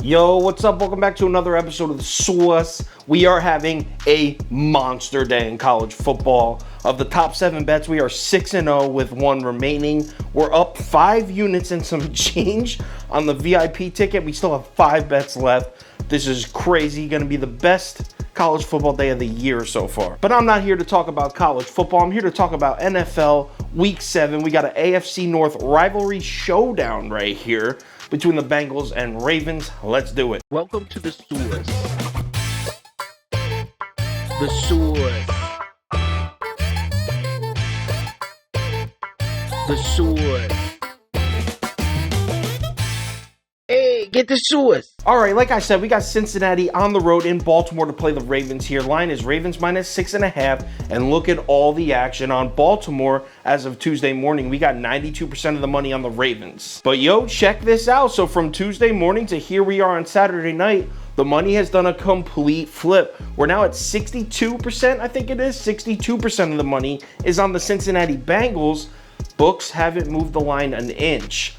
Yo, what's up? Welcome back to another episode of The Sauce. We are having a monster day in college football. Of the top 7 bets, we are 6-0 with 1 remaining. We're up 5 units and some change on the VIP ticket. We still have 5 bets left. This is crazy. Going to be the best college football day of the year so far. But I'm not here to talk about college football. I'm here to talk about NFL Week 7. We got an AFC North rivalry showdown right here between the Bengals and Ravens. Let's do it. Welcome to the Sauce. The Sauce. The Sauce. Hey, get the sauce. All right, like I said, we got Cincinnati on the road in Baltimore to play the Ravens here. Line is Ravens minus 6.5. And look at all the action on Baltimore as of Tuesday morning. We got 92% of the money on the Ravens. But yo, check this out. So from Tuesday morning to here we are on Saturday night, the money has done a complete flip. We're now at 62%, I think it is. 62% of the money is on the Cincinnati Bengals. Books haven't moved the line an inch.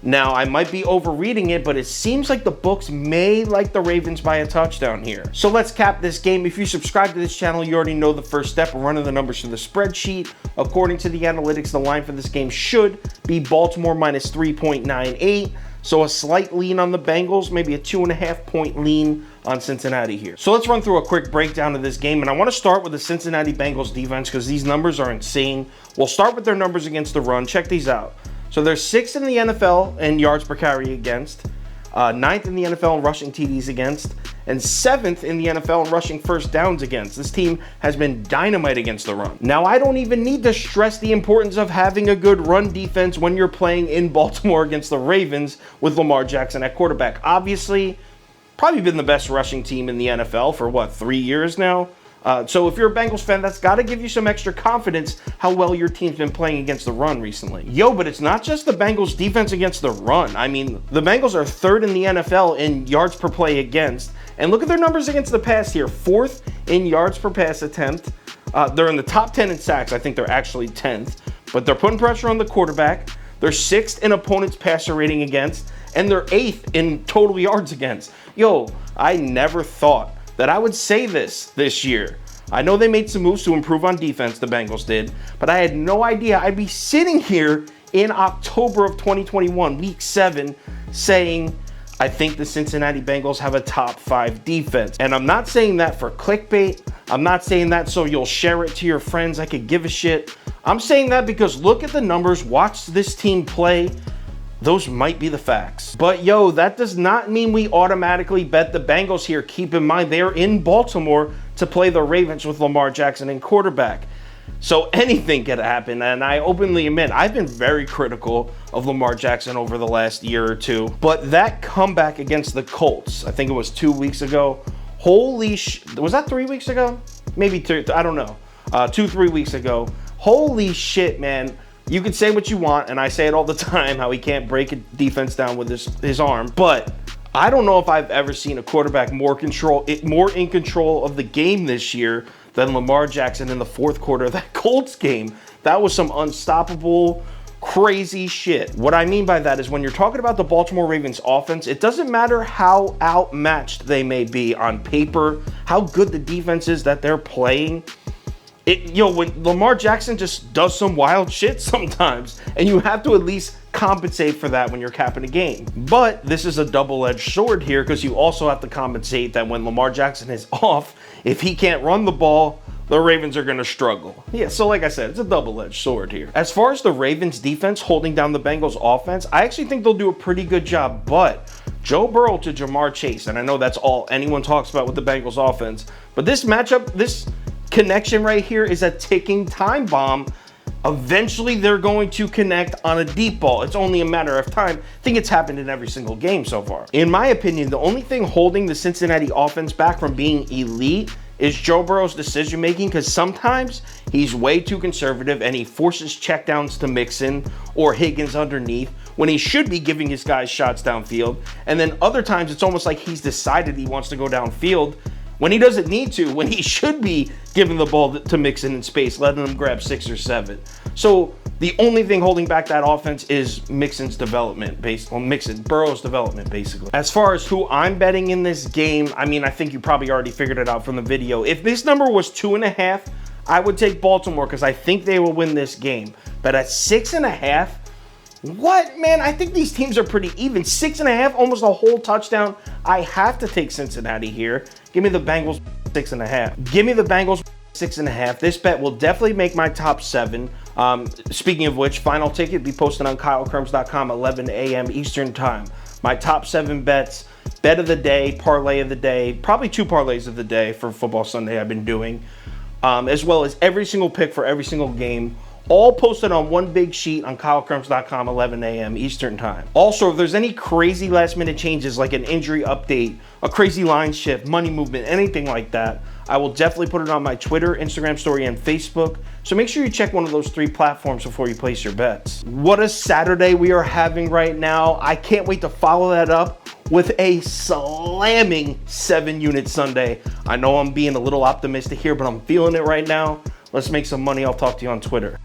Now, I might be overreading it, but it seems like the books may like the Ravens by a touchdown here. So let's cap this game. If you subscribe to this channel, you already know the first step. We're running the numbers to the spreadsheet. According to the analytics, the line for this game should be Baltimore minus 3.98. So a slight lean on the Bengals, maybe a 2.5 point lean on Cincinnati here. So let's run through a quick breakdown of this game. And I want to start with the Cincinnati Bengals defense because these numbers are insane. We'll start with their numbers against the run. Check these out. So they're 6th in the NFL in yards per carry against, 9th in the NFL in rushing TDs against, and 7th in the NFL in rushing first downs against. This team has been dynamite against the run. Now, I don't even need to stress the importance of having a good run defense when you're playing in Baltimore against the Ravens with Lamar Jackson at quarterback. Obviously, probably been the best rushing team in the NFL for, 3 years now? So if you're a Bengals fan, that's got to give you some extra confidence how well your team's been playing against the run recently. Yo, but it's not just the Bengals defense against the run. I mean, the Bengals are 3rd in the NFL in yards per play against. And look at their numbers against the pass here. 4th in yards per pass attempt. They're in the top 10 in sacks. I think they're actually 10th. But they're putting pressure on the quarterback. They're 6th in opponents' passer rating against. And they're 8th in total yards against. Yo, I never thought that I would say this year. I know they made some moves to improve on defense, the Bengals did, but I had no idea I'd be sitting here in October of 2021, week 7, saying, I think the Cincinnati Bengals have a top 5 defense. And I'm not saying that for clickbait. I'm not saying that so you'll share it to your friends. I could give a shit. I'm saying that because look at the numbers, watch this team play. Those might be the facts. But yo, that does not mean we automatically bet the Bengals here. Keep in mind, they're in Baltimore to play the Ravens with Lamar Jackson in quarterback. So anything could happen. And I openly admit, I've been very critical of Lamar Jackson over the last year or two. But that comeback against the Colts, I think it was 2 weeks ago. Was that 3 weeks ago? Maybe 2, I don't know. 2-3 weeks ago. Holy shit, man. You can say what you want, and I say it all the time, how he can't break a defense down with his arm. But I don't know if I've ever seen a quarterback more in control of the game this year than Lamar Jackson in the 4th quarter of that Colts game. That was some unstoppable, crazy shit. What I mean by that is when you're talking about the Baltimore Ravens offense, it doesn't matter how outmatched they may be on paper, how good the defense is that they're playing. When Lamar Jackson just does some wild shit sometimes, and you have to at least compensate for that when you're capping a game. But this is a double-edged sword here because you also have to compensate that when Lamar Jackson is off, if he can't run the ball, the Ravens are going to struggle. Yeah, so like I said, it's a double-edged sword here. As far as the Ravens defense holding down the Bengals offense, I actually think they'll do a pretty good job, but Joe Burrow to Jamar Chase, and I know that's all anyone talks about with the Bengals offense, but this matchup, this connection right here is a ticking time bomb. Eventually, they're going to connect on a deep ball. It's only a matter of time. I think it's happened in every single game so far. In my opinion, the only thing holding the Cincinnati offense back from being elite is Joe Burrow's decision making, because sometimes he's way too conservative and he forces checkdowns to Mixon or Higgins underneath when he should be giving his guys shots downfield. And then other times it's almost like he's decided he wants to go downfield when he doesn't need to, when he should be giving the ball to Mixon in space, letting him grab 6 or 7. So The only thing holding back that offense is Mixon's development, Burrow's development, basically. As far as who I'm betting in this game, I mean, I think you probably already figured it out from the video. If this number was 2.5, I would take Baltimore because I think they will win this game. But at 6.5, what, man? I think these teams are pretty even. 6.5, almost a whole touchdown. I have to take Cincinnati here. Give me the Bengals 6.5. Give me the Bengals 6.5. This bet will definitely make my top 7. Speaking of which, final ticket be posted on KyleKirms.com 11 a.m. Eastern time. My top 7 bets, bet of the day, parlay of the day, probably 2 parlays of the day for Football Sunday I've been doing, as well as every single pick for every single game, all posted on one big sheet on KyleKirms.com 11 a.m. Eastern time. Also, if there's any crazy last minute changes like an injury update, a crazy line shift, money movement, anything like that, I will definitely put it on my Twitter, Instagram story, and Facebook. So make sure you check one of those 3 platforms before you place your bets. What a Saturday we are having right now. I can't wait to follow that up with a slamming 7-unit Sunday. I know I'm being a little optimistic here, but I'm feeling it right now. Let's make some money. I'll talk to you on Twitter.